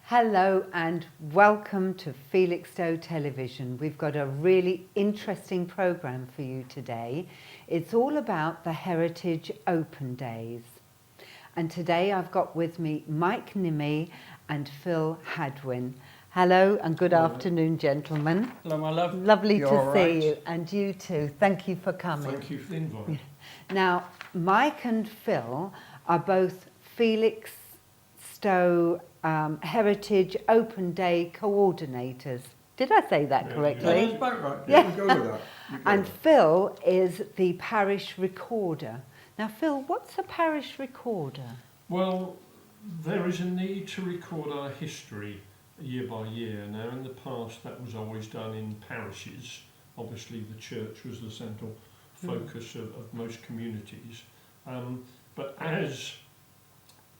Hello and welcome to Felixstowe Television. We've got a really interesting programme for you today. It's all about the Heritage Open Days. And today I've got with me Mike Nimmey and Phil Hadwin. Hello and good afternoon, gentlemen. Hello, my love. Lovely You're to see right. you, and you too. Thank you for coming. Thank you for the invite. Now, Mike and Phil are both Felixstowe Heritage Open Day coordinators. Did I say that correctly? That's about right. Yeah. We'll go with that. And Phil is the parish recorder. Now, Phil, what's a parish recorder? Well, there is a need to record our history year by year. Now, in the past, that was always done in parishes. Obviously, the church was the central focus of most communities. But as,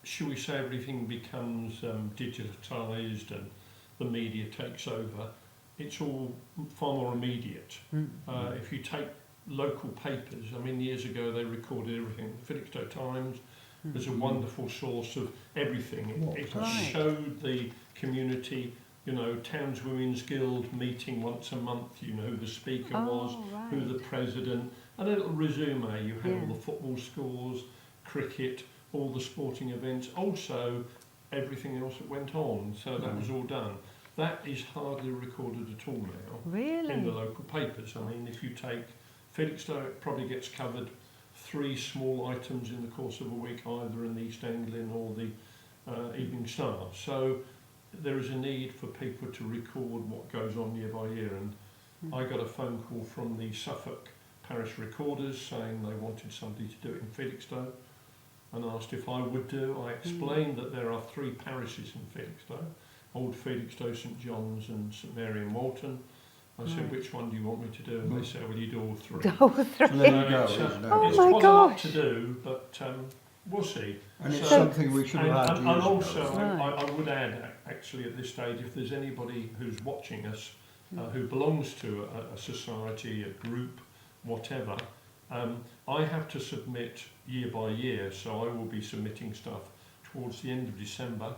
shall we say, everything becomes digitised and the media takes over, it's all far more immediate. If you take local papers, I mean, years ago they recorded everything. The Felixstowe Times was a wonderful source of everything. It showed the community, you know, Towns Women's Guild meeting once a month, you know, who the speaker was, who the president, and a little resume. You had all the football scores, cricket, all the sporting events, also everything else that went on. So that was all done. That is hardly recorded at all now. Really? In the local papers. I mean, if you take Felixstowe, it probably gets covered 3 small items in the course of a week, either in the East Anglian or the Evening Star. So there is a need for people to record what goes on year by year. And I got a phone call from the Suffolk parish recorders saying they wanted somebody to do it in Felixstowe, and asked if I would do. I explained that there are 3 parishes in Felixstowe, Old Felixstowe, St John's and St Mary and Walton. I said, which one do you want me to do? And they said, well, you do all 3. All 3. So there you go, It's isn't it? Oh it's my quite a lot gosh. to do, but we'll see. And it's So- something we should have had And years also, ago. I would add, actually, at this stage, if there's anybody who's watching us who belongs to a society, a group, whatever, I have to submit year by year, so I will be submitting stuff towards the end of December.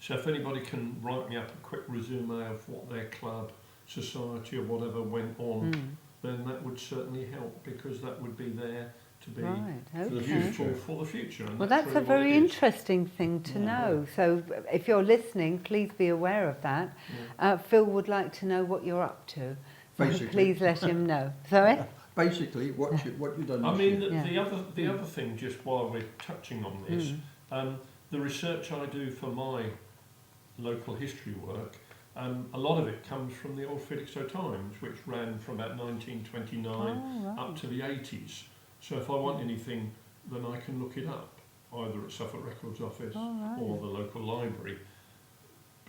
So if anybody can write me up a quick resume of what their club, society or whatever went on, then that would certainly help, because that would be there to be useful for the future. And Well, that's a really what very it is. interesting thing to know. So if you're listening, please be aware of that. Phil would like to know what you're up to. So Basically. please let him know. Sorry? Basically, what you've done I this mean, year. the other thing, just while we're touching on this, the research I do for my local history work, a lot of it comes from the Old Felixstowe Times, which ran from about 1929 up to the 80s. So if I want anything, then I can look it up, either at Suffolk Records Office or the local library.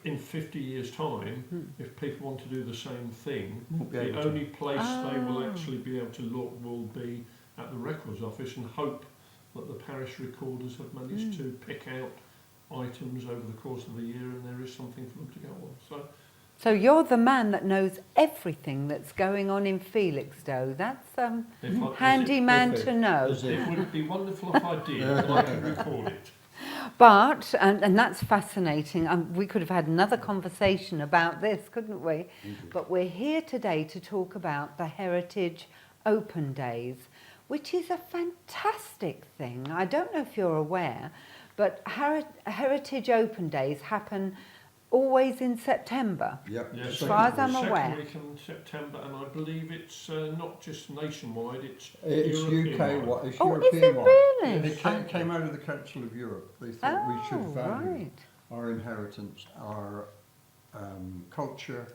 In 50 years' time, if people want to do the same thing, the only place they will actually be able to look will be at the Records Office, and hope that the parish recorders have managed to pick out items over the course of the year, and there is something for them to go on. So you're the man that knows everything that's going on in Felixstowe. That's handy man to know. It would be wonderful if I did, and I could record it. But, and that's fascinating, we could have had another conversation about this, couldn't we? But we're here today to talk about the Heritage Open Days, which is a fantastic thing. I don't know if you're aware, but Heritage Open Days happen always in September. Yep. Yeah, As far as I'm aware. Second week in September, and I believe it's not just nationwide, it's It's European-wide. UK-wide. It's Oh, is it European-wide. really? It came out of the Council of Europe. They thought we should value our inheritance, our culture,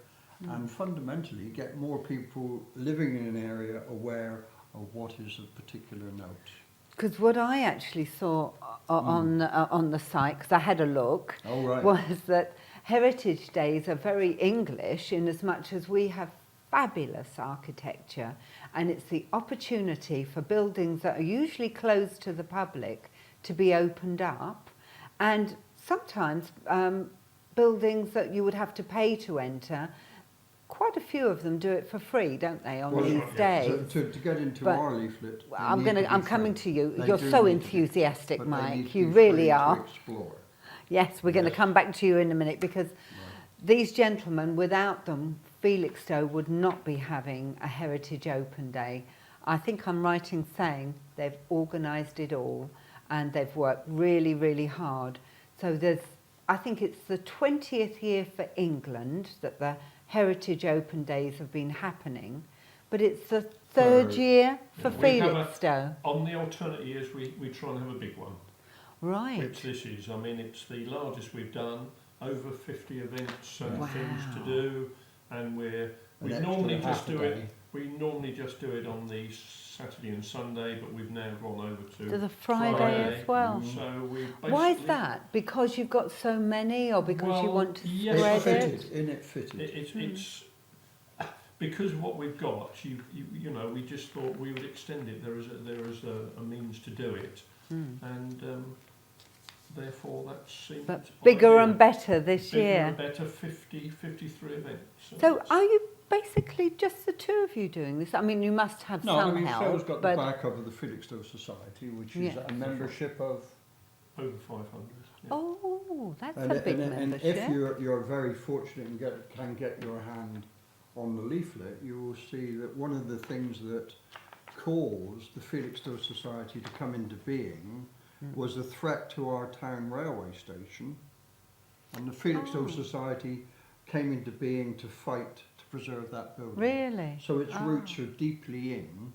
and fundamentally get more people living in an area aware of what is of particular note. Because what I actually saw on the site, because I had a look, was that Heritage Days are very English in as much as we have fabulous architecture, and it's the opportunity for buildings that are usually closed to the public to be opened up, and sometimes buildings that you would have to pay to enter, quite quite a few of them do it for free, don't they, on Well, these that's right, days? To get into But our leaflet, Well, they I'm need going to to. be I'm coming free. to you. They You're do so need to be, enthusiastic, but they need Mike. to You be really free are. to explore. Yes, we're going to Yes. come back to you in a minute because Right. these gentlemen, without them, Felixstowe would not be having a Heritage Open Day. I think I'm right in saying they've organised it all and they've worked really, really hard. So I think it's the 20th year for England that the Heritage Open Days have been happening, but it's the third year for Yeah, we have Felixstowe. On the alternate years, we try and have a big one. Right. Which this is. I mean, it's the largest we've done. Over 50 events and Wow. things to do, and we An normally extra just half a do it. day. We normally just do it on the Saturday and Sunday, but we've now gone over to There's a Friday Friday. as well. So we basically. Why is that? Because you've got so many, or because you Well, want to yes, It's spread I it? fitted, it fitted. It's because what we've got. You know, we just thought we would extend it. There is a means to do it, and. Therefore, that seems But bigger ideal. and better this Bigger year. and better, 53 events. So are you basically just the two of you doing this? I mean, you must have No, I some mean, help. Phil's got the but backup of the Felixstowe Society, which is Yeah. a membership of. Over 500. Yeah. oh, that's And, a big and membership. if you're very fortunate and can get your hand on the leaflet, you will see that one of the things that caused the Felixstowe Society to come into being was a threat to our town railway station, and the Felixstowe Society came into being to fight to preserve that building. Really? So its roots are deeply in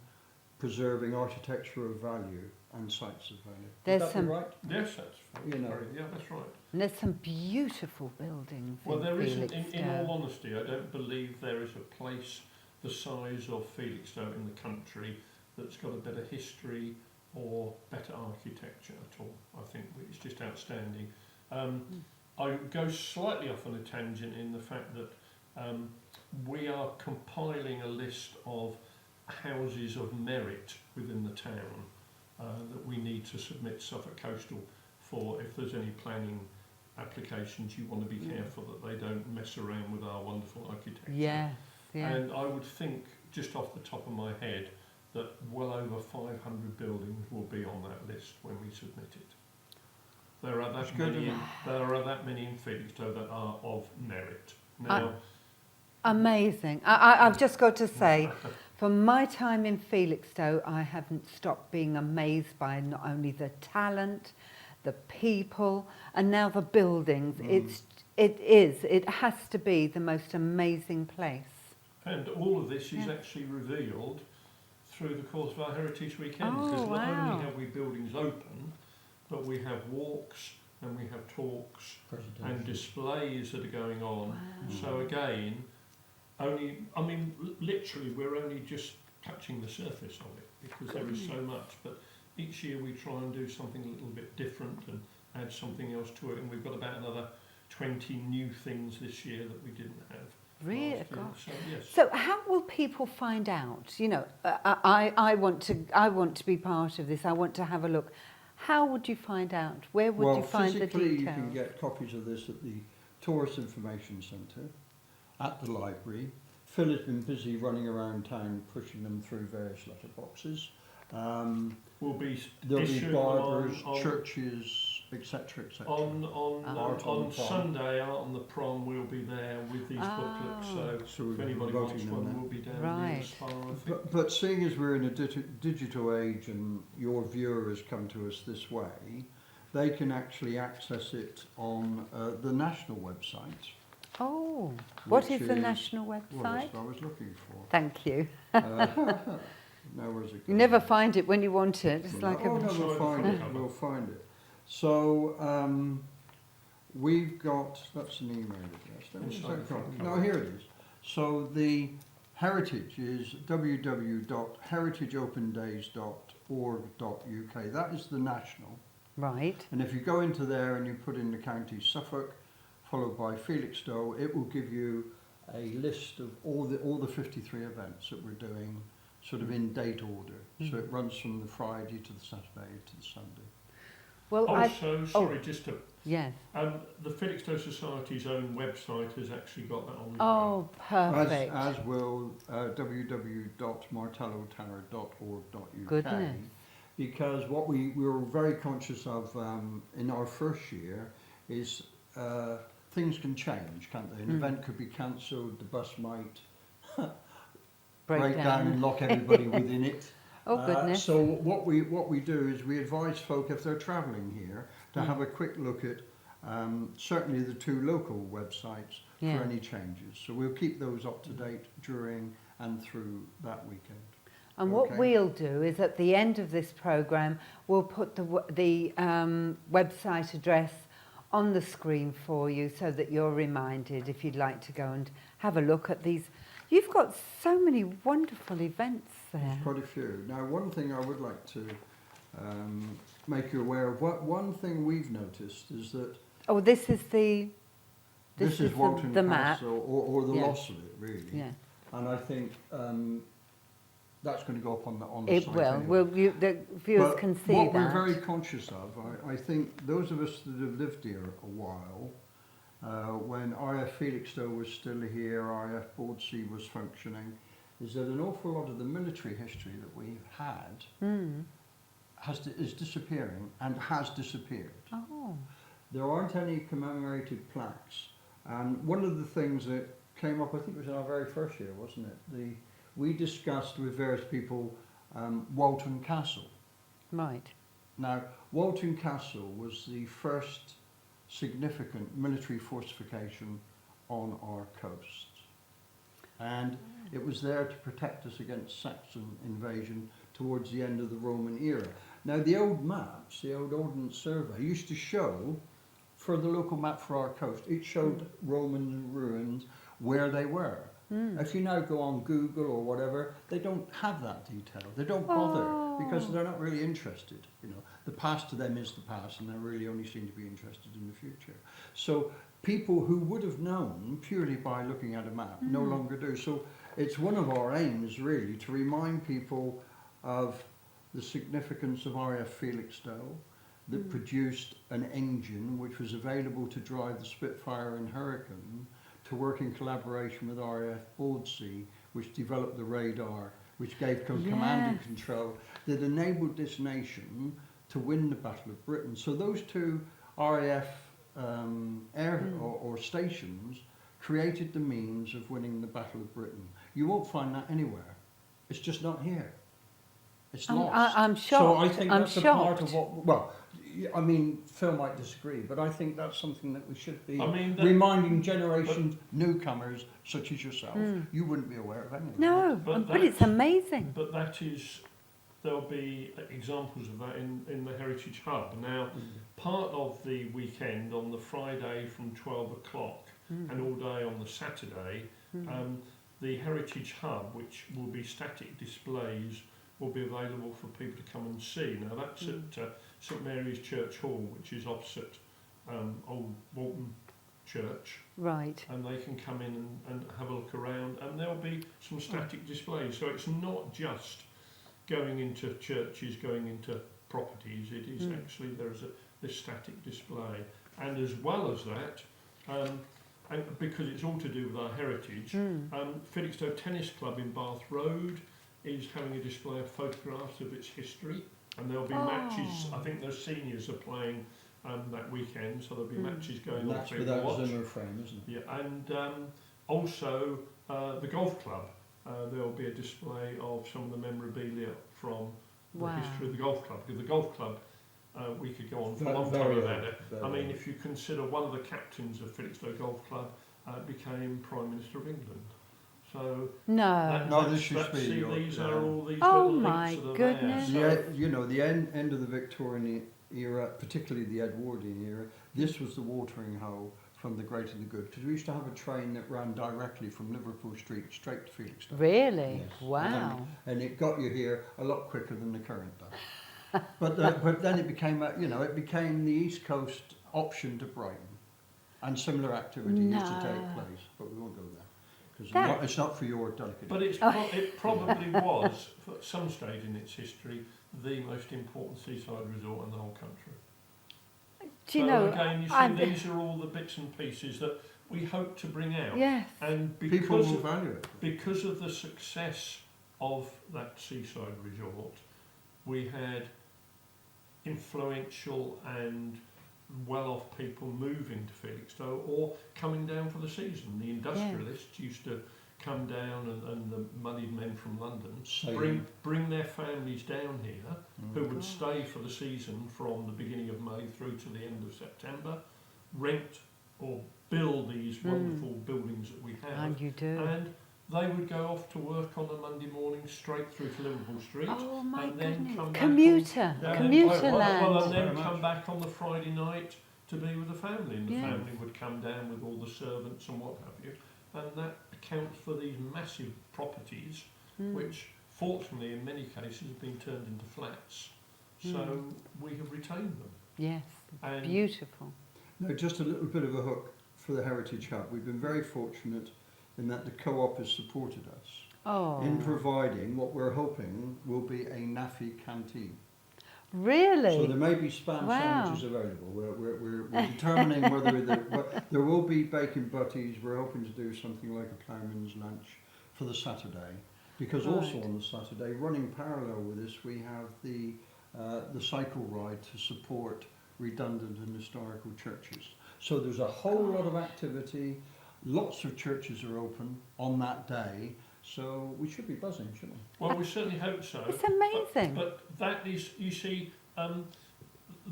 preserving architecture of value and sites of value. There's Would that be some- right? Yes, that's You know. yeah, that's right. And there's some beautiful buildings Well, in there isn't, in Felixstowe. all honesty, I don't believe there is a place the size of Felixstowe in the country that's got a better history or better architecture at all. I think it's just outstanding. I go slightly off on a tangent in the fact that we are compiling a list of houses of merit within the town that we need to submit Suffolk Coastal for. If there's any planning applications, you want to be careful that they don't mess around with our wonderful architecture. Yes, yeah. And I would think, just off the top of my head, that well over 500 buildings will be on that list when we submit it. There are That's that good, many. isn't There are that many in Felixstowe that are of merit. Now, Amazing. I've just got to say, from my time in Felixstowe, I haven't stopped being amazed by not only the talent, the people, and now the buildings. It has to be the most amazing place. and all of this is Yeah. actually revealed through the course of our Heritage Weekend. Oh, Because not wow. only have we buildings open, but we have walks and we have talks and displays that are going on. Wow. So again, literally we're only just touching the surface of it because there is so much. But each year we try and do something a little bit different and add something else to it. And we've got about another 20 new things this year that we didn't have. Really? last year. Gosh. So yes. So how will people find out? You know, I want to be part of this. I want to have a look. How would you find out? Where would you find the physically details? you can get copies of this at the Tourist Information Centre, at the library. Phil has been busy running around town pushing them through various letterboxes. We'll be There'll be issuing barbers, on, churches, etc., etc. on Art on the Prom. Sunday, Art on the Prom, we'll be there with these booklets. So So we'll if be anybody promoting wants them one, then. we'll be down Right. near the spa, I think. But seeing as we're in a digital age and your viewers come to us this way, they can actually access it on the national website. Oh, what which is the national Well, website? that's what I was looking for. Thank you. Now where's it You gone? never find it when you want it. It's like oh, a... no, we'll find it. We'll find it. So we've got. That's an email address. Where's Inside that the front from? No, cover. here it is. So the heritage is www.heritageopendays.org.uk. That is the national. Right. And if you go into there and you put in the county Suffolk, followed by Felixstowe, it will give you a list of all the 53 events that we're doing, sort of in date order. So it runs from the Friday to the Saturday to the Sunday. Well, Just to yes. the Felixstowe Society's own website has actually got that on. Oh, perfect. As will www.martellotower.org.uk. Goodness. Because what we were very conscious of in our first year is things can change, can't they? An event could be cancelled, the bus might break down and lock everybody within it. Oh, goodness. So what we do is we advise folk if they're travelling here to have a quick look at certainly the 2 local websites for any changes. So we'll keep those up to date during and through that weekend. And what we'll do is at the end of this programme, we'll put the website address on the screen for you so that you're reminded if you'd like to go and have a look at these. You've got so many wonderful events there. There's quite a few. Now, one thing I would like to make you aware of, one thing we've noticed is that... Oh, this is Walton the map. Castle, or the loss of it, really. Yeah. And I think that's going to go up on the it site. Will. Anyway. The viewers can see what that. we're very conscious of, I think those of us that have lived here a while, when RAF Felixstowe was still here, RAF Bordsea was functioning, is that an awful lot of the military history that we've had is disappearing and has disappeared. Oh. There aren't any commemorative plaques. And one of the things that came up, I think it was in our very first year, wasn't it? We discussed with various people Walton Castle. Right. Now, Walton Castle was the first significant military fortification on our coast. And it was there to protect us against Saxon invasion towards the end of the Roman era. Now, the old maps, the old Ordnance Survey, used to show, for the local map for our coast, it showed Roman ruins where they were. If you now go on Google or whatever, they don't have that detail. They don't bother because they're not really interested. You know, the past to them is the past, and they really only seem to be interested in the future. So people who would have known purely by looking at a map no longer do. So it's one of our aims, really, to remind people of the significance of RAF Felixstowe that produced an engine which was available to drive the Spitfire and Hurricane, to work in collaboration with RAF Bordsea, which developed the radar, which gave command and control, that enabled this nation to win the Battle of Britain. So those 2 RAF or stations created the means of winning the Battle of Britain. You won't find that anywhere. It's just not here. It's lost. I'm shocked. So I think that's a part of what... Well, I mean, Phil might disagree, but I think that's something that we should be reminding generations, newcomers such as yourself. You wouldn't be aware of any of that. No, but it's amazing. But there'll be examples of that in the Heritage Hub. Now, part of the weekend, on the Friday from 12 o'clock and all day on the Saturday, the Heritage Hub, which will be static displays, will be available for people to come and see. Now, that's at St Mary's Church Hall, which is opposite Old Walton Church. Right. And they can come in and have a look around, and there'll be some static displays. So it's not just going into churches, going into properties. It is actually, there's this static display. And as well as that, and because it's all to do with our heritage, Felixstowe Tennis Club in Bath Road is having a display of photographs of its history, and there'll be matches. I think those seniors are playing that weekend, so there'll be matches going on. That's without Zimmer frame, isn't it? Yeah, and also the golf club. There'll be a display of some of the memorabilia from the history of the golf club. Because the golf club, we could go on for a long time about it. I mean, if you consider one of the captains of Felixstowe Golf Club became Prime Minister of England. So this used to be these are all these oh little my links that are goodness. there. So, you know, the end of the Victorian era, particularly the Edwardian era, this was the watering hole from the great and the good, because we used to have a train that ran directly from Liverpool Street straight to Felixstowe. Really? Yes. Wow. And it got you here a lot quicker than the current does. but then it became it became the East Coast option to Brighton, and similar activity used to take place, but we won't go there. Because it's not for your delicacy. But it probably was, at some stage in its history, the most important seaside resort in the whole country. Do you know, again, you see, these are all the bits and pieces that we hope to bring out. yes, And People will value it. because of the success of that seaside resort, we had influential and well-off people moving to Felixstowe or coming down for the season. The industrialists used to come down, and the moneyed men from London bring their families down here, who would stay for the season from the beginning of May through to the end of September, rent or build these wonderful buildings that we have, and you do. and they would go off to work on a Monday morning straight through to Liverpool Street, Oh my and then goodness, come back commuter, on, land. well, and then Very come much. back on the Friday night to be with the family, and the Yes. family would come down with all the servants and what have you, and that accounts for these massive properties, which fortunately in many cases have been turned into flats. So we have retained them. Yes, And beautiful. No, just a little bit of a hook for the Heritage Hub. We've been very fortunate in that the co-op has supported us Oh, in providing what we're hoping will be a NAFI canteen. really? So there may be spam Wow. sandwiches available. We're determining whether there will be bacon butties. We're hoping to do something like a ploughman's lunch for the Saturday, because also Right. on the Saturday, running parallel with this, we have the cycle ride to support redundant and historical churches. So there's a whole lot of activity. Lots of churches are open on that day, so we should be buzzing, shouldn't we? well, we certainly hope so. It's amazing. But that is, you see,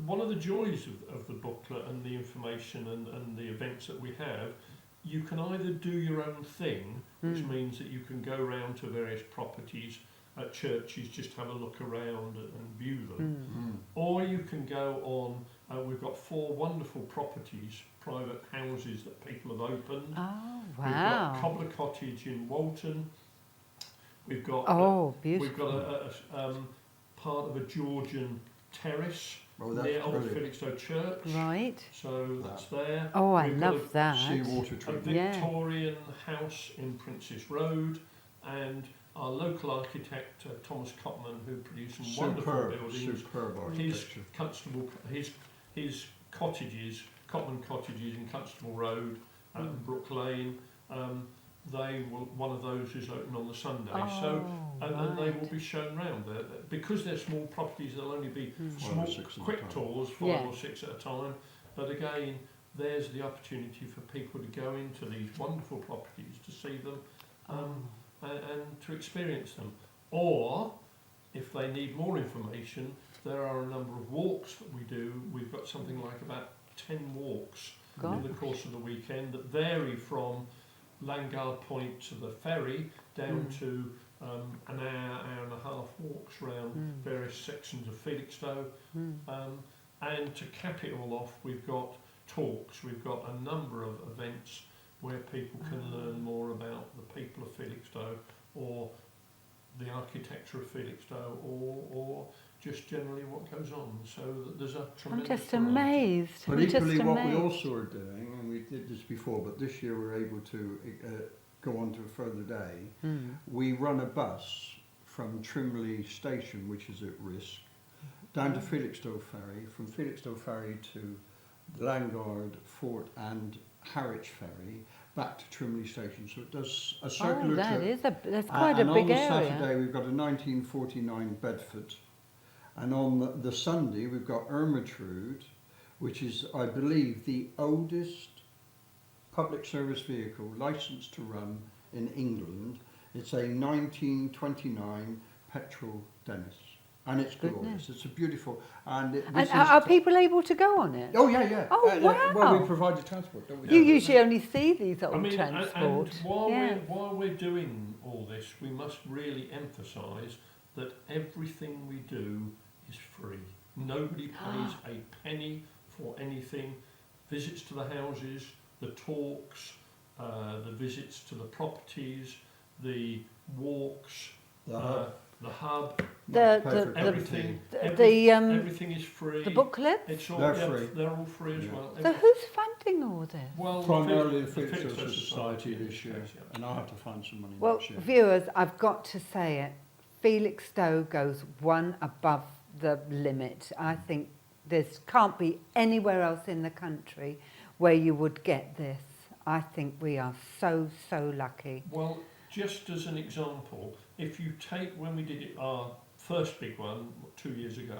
one of the joys of the booklet and the information and the events that we have, you can either do your own thing, which means that you can go around to various properties at churches, just have a look around and view them, or you can go on. We've got 4 wonderful properties, private houses that people have opened. Oh, We've got wow. Cobbler Cottage in Walton. We've got Oh, we've beautiful. got a part of a Georgian terrace Oh, that's near Old brilliant. Felixstowe Church. Right. So that's there. Oh, I We've got love that. Seawater A treatment. Yeah. Victorian house in Princess Road, and our local architect Thomas Cotman, who produced some wonderful buildings. Superb His architecture. Constable, his cottages, Cotman Cottages in Constable Road and Brook Lane. One of those is open on the Sunday. So and they will be shown round there. Because they're small properties, there'll only be 5 small, or 6 at a quick time. tours, 5 Yeah. or 6 at a time. But again, there's the opportunity for people to go into these wonderful properties, to see them and to experience them. Or, if they need more information, there are a number of walks that we do. We've got something like about 10 walks in the course of the weekend that vary from Langard Point to the ferry down to an hour and a half walks around various sections of Felixstowe. And to cap it all off, we've got talks. We've got a number of events where people can learn more about the people of Felixstowe, or the architecture of Felixstowe, or just generally what goes on. So there's a I'm tremendous just variety. amazed. But I'm just equally, what we amazed. also are doing, and we did this before, but this year we're able to go on to a further day. We run a bus from Trimley Station, which is at risk, down to Felixstowe Ferry, from Felixstowe Ferry to Langard, Fort and Harwich Ferry, back to Trimley Station. So it does a circular trip. That's quite a and big on the area. Saturday we've got a 1949 Bedford, and on the Sunday we've got Ermyntrude, which is, I believe, the oldest public service vehicle licensed to run in England. It's a 1929 petrol Dennis, and it's glorious. Goodness. It's a beautiful, and And this are is. people able to go on it? Oh yeah. Oh, Well, wow. we provide the transport, don't we? You usually only see these old I mean, transport. and while, Yeah. while we're doing all this, we must really emphasise that everything we do is free. Nobody pays a penny for anything. Visits to the houses, the talks, the visits to the properties, the walks, The hub. the hub, everything. Everything is free. The booklet. It's all, They're yeah, free. they're all free as well. So who's funding all this? Well, Primarily the Felixstowe Felixstowe Society this year, yeah. and I'll have to find some money Well, next year. viewers, I've got to say it. Felixstowe goes one above the limit. I think There's can't be anywhere else in the country where you would get this. I think we are so, so lucky. Well, just as an example, if you take when we did it, our first big one 2 years ago,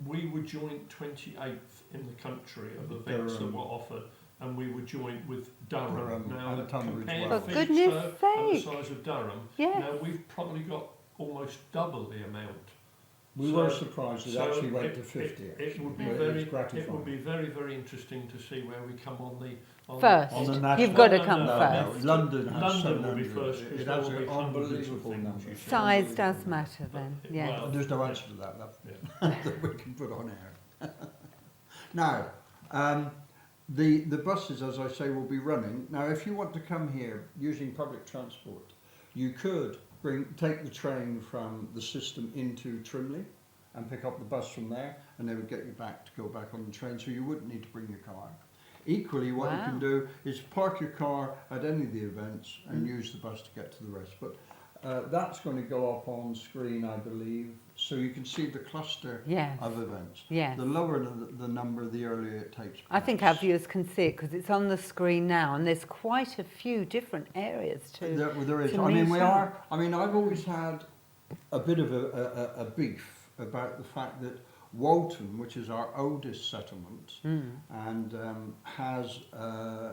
we were joint 28th in the country of events that were offered, and we were joint with Durham. Now, and Tunbridge compared Wells. For to goodness Felixstowe and the sake. size of Durham, Yes. now we've probably got almost double the amount. We So- were surprised it so actually went it- to 50. It would be but very, was it gratifying. would be very, very interesting to see where we come on the First. On the You've national- got to No, come no, first. No, London has London will be 700. first, because It there has will an be hundreds of unbelievable things, number. you see. Size does matter then, But, yes. well, There's no answer to that, that we can put on air. Now, the buses, as I say, will be running. Now, if you want to come here using public transport, you could take the train from the system into Trimley and pick up the bus from there, and they would get you back to go back on the train, so you wouldn't need to bring your car. Equally, what you Wow. can do is park your car at any of the events and use the bus to get to the rest. But that's going to go up on screen, I believe, so you can see the cluster Yes. of events. Yes. The lower the number, the earlier it takes place. I think our viewers can see it because it's on the screen now, and there's quite a few different areas to. There is. to I mean, meet we up. are. I mean, I've always had a bit of a beef about the fact that Walton, which is our oldest settlement, and has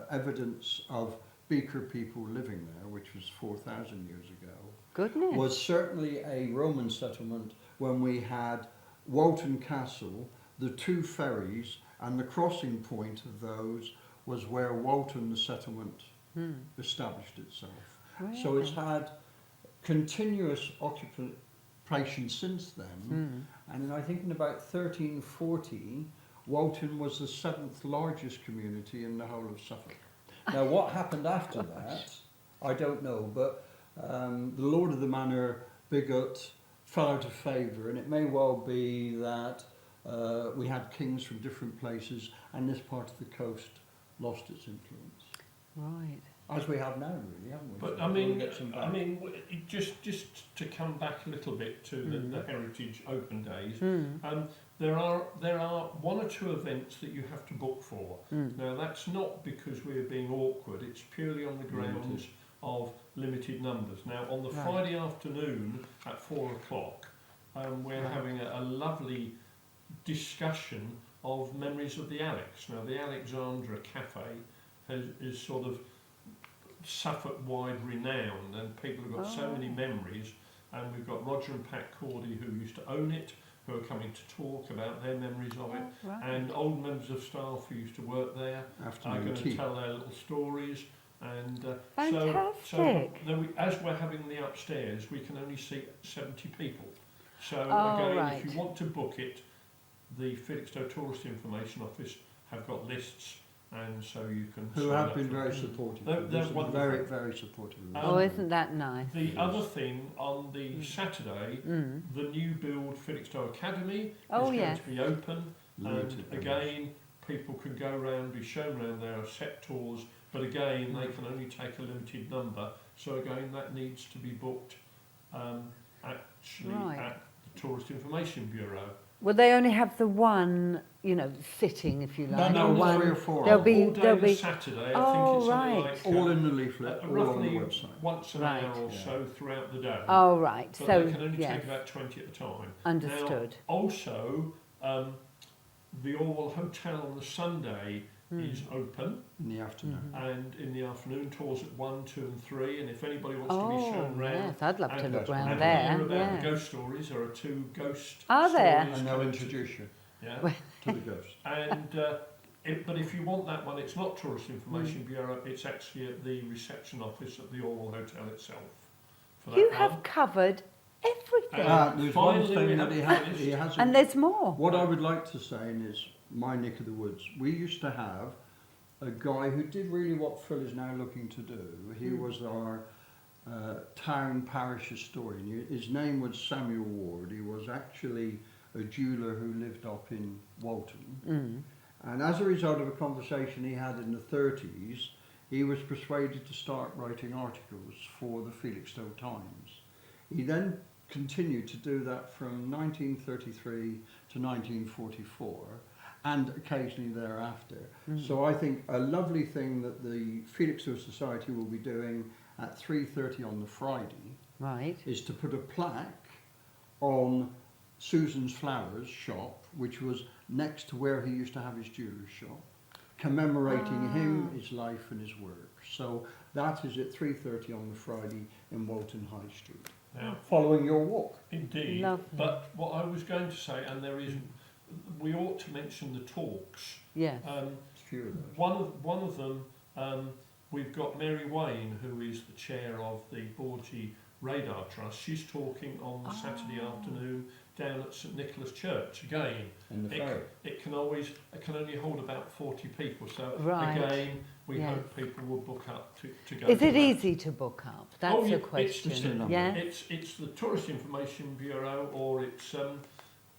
evidence of Beaker people living there, which was 4,000 years ago, Goodness. was certainly a Roman settlement when we had Walton Castle, the two ferries, and the crossing point of those was where Walton, the settlement, established itself. So it's had continuous occupation since then, and I think in about 1340, Walton was the 7th largest community in the whole of Suffolk. Now, what happened after that, I don't know, but the Lord of the Manor, Bigot, fell out of favour, and it may well be that we had kings from different places, and this part of the coast lost its influence. Right. As we have now, really, haven't we? But So I we'll mean, get some back. just to come back a little bit to the Heritage Open Days, there are one or two events that you have to book for. Now that's not because we're being awkward; it's purely on the grounds of limited numbers. Now on the Right. Friday afternoon at 4 o'clock, we're Right. having a lovely discussion of memories of the Alex. Now the Alexandra Cafe is sort of Suffolk-wide renowned, and people have got so many memories, and we've got Roger and Pat Cordy who used to own it, who are coming to talk about their memories of it, Right. and old members of staff who used to work there are Afternoon going to tea. tell their little stories, and so Fantastic. then as we're having the upstairs, we can only seat 70 people. So Oh, again, right. if you want to book it, the Felixstowe Tourist Information Office have got lists, and so you can Who sign have up been for very them. supportive. They're They're wonderful. very, very supportive. of us. Oh, isn't that nice? The other thing, on the Saturday, the new build Felixstowe Academy Oh, is going yes. to be open, Limited and again people can go around, be shown around. There are set tours, but again they can only take a limited number, so again that needs to be booked actually Right. at the Tourist Information Bureau. Will they only have the one, sitting, if you like? No, or no, one? 3 or 4. There'll be- all day there'll the be- Saturday, I Oh, think it's something right. like All in the leaflet, all on the roughly website. once an Right. hour or Yeah. so throughout the day. Oh, right. But So, they can only yes, take about 20 at a time. understood. Now, also, the Orwell Hotel on the Sunday is open, In the afternoon. and in the afternoon tours at 1, 2 and 3, and if anybody wants to be Oh, shown round yes, I'd love to and- look and round and there. hear about Yeah. the ghost stories, there are 2 ghost Are there? stories And they'll coming to- introduce you Yeah. to the ghost. And but if you want that one, it's not Tourist Information Bureau, it's actually at the reception office at the Orwell Hotel itself. For You that have one. covered everything. There's one Finally, thing we that have he finished. hasn't. And there's more. What I would like to say, and it's my neck of the woods, we used to have a guy who did really what Phil is now looking to do. He was our town parish historian. His name was Samuel Ward. He was actually a jeweller who lived up in Walton. And as a result of a conversation he had in the 30s, he was persuaded to start writing articles for the Felixstowe Times. He then continued to do that from 1933 to 1944 and occasionally thereafter. So I think a lovely thing that the Felixstowe Society will be doing at 3:30 on the Friday Right. is to put a plaque on Susan's Flowers shop, which was next to where he used to have his jeweller's shop, commemorating him, his life and his work. So that is at 3:30 on the Friday in Walton High Street, Now, following your walk. indeed. Lovely. But what I was going to say, and there is, we ought to mention the talks. Yes. It's few of those. One of them, we've got Mary Wayne, who is the chair of the Borgie Radar Trust. She's talking on the Saturday afternoon down at St Nicholas Church again. In the fair. It can only hold about 40 people. So Right. again, we Yes. hope people will book up to go. Is to it that. easy to book up? That's Oh, yeah, a it's question. just a number. Yeah. It's the Tourist Information Bureau, or it's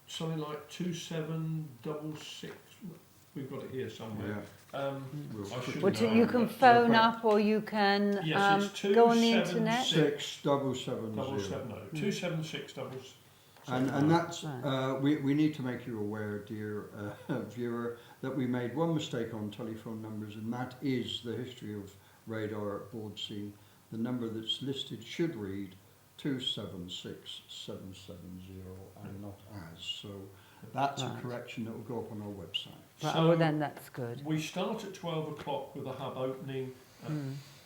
something like 2766. We've got it here somewhere. I should But know, you can but- phone up or you can Yes, it's go on the internet. 67770. 276 And that's, Right. we need to make you aware, dear viewer, that we made one mistake on telephone numbers, and that is the history of radar at Bordsea. The number that's listed should read 276770 and not as. So that's Right. a correction that will go up on our website. Right, So well, then that's good. we start at 12 o'clock with a hub opening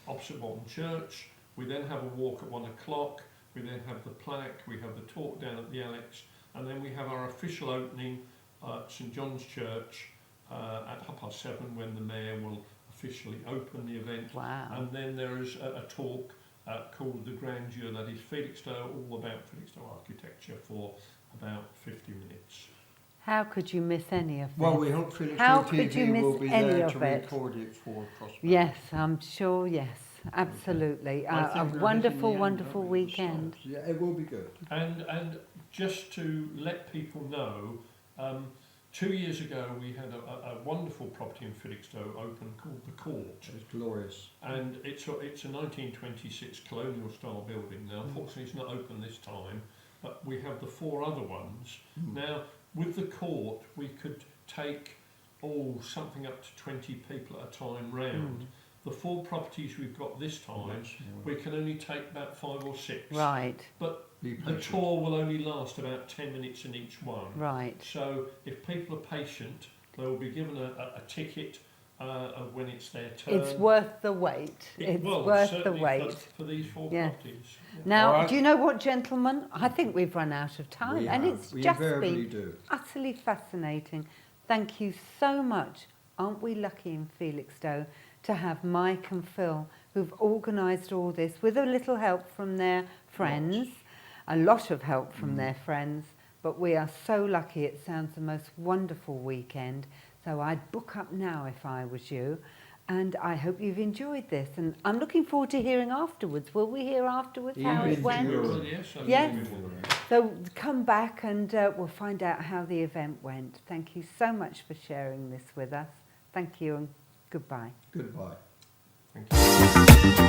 opposite Walton Church. We then have a walk at 1 o'clock. We then have the plaque. We have the talk down at the Alex, and then we have our official opening at St John's Church at 7:30 when the mayor will officially open the event. Wow. And then there is a talk called The Grandeur, that is Felixstowe, all about Felixstowe architecture, for about 50 minutes. How could you miss any of this? Well, we hope Felixstowe How could you TV miss will be any there of to it? record it for prosperity. Yes, I'm sure, yes. Absolutely. I A think we're hitting wonderful, the end, wonderful aren't we, the weekend. stars? Yeah, it will be good. And just to let people know, 2 years ago we had a wonderful property in Felixstowe open called The Court, It's glorious. and it's a 1926 colonial style building. Now unfortunately it's not open this time, but we have the 4 other ones. Now with The Court we could take something up to 20 people at a time round. The 4 properties we've got this time, we can only take about 5 or 6. Right, But Be the patient. tour will only last about 10 minutes in each one. right. So if people are patient, they will be given a ticket of when it's their turn. It's worth the wait. It's worth the certainly wait. for these 4 Yes. properties. Yeah. Now, All right. do you know what, gentlemen? I think we've run out of time, We and have. it's We just invariably been do. utterly fascinating. Thank you so much. Aren't we lucky in Felixstowe to have Mike and Phil, who've organised all this with a little help from their friends, a lot of help from their friends, but we are so lucky. It sounds the most wonderful weekend. So I'd book up now if I was you. And I hope you've enjoyed this. And I'm looking forward to hearing afterwards. Will we hear afterwards how it Even went? Sure. Well, yes, I Yes. think we will. So come back and we'll find out how the event went. Thank you so much for sharing this with us. Thank you and goodbye. Goodbye. Thank you.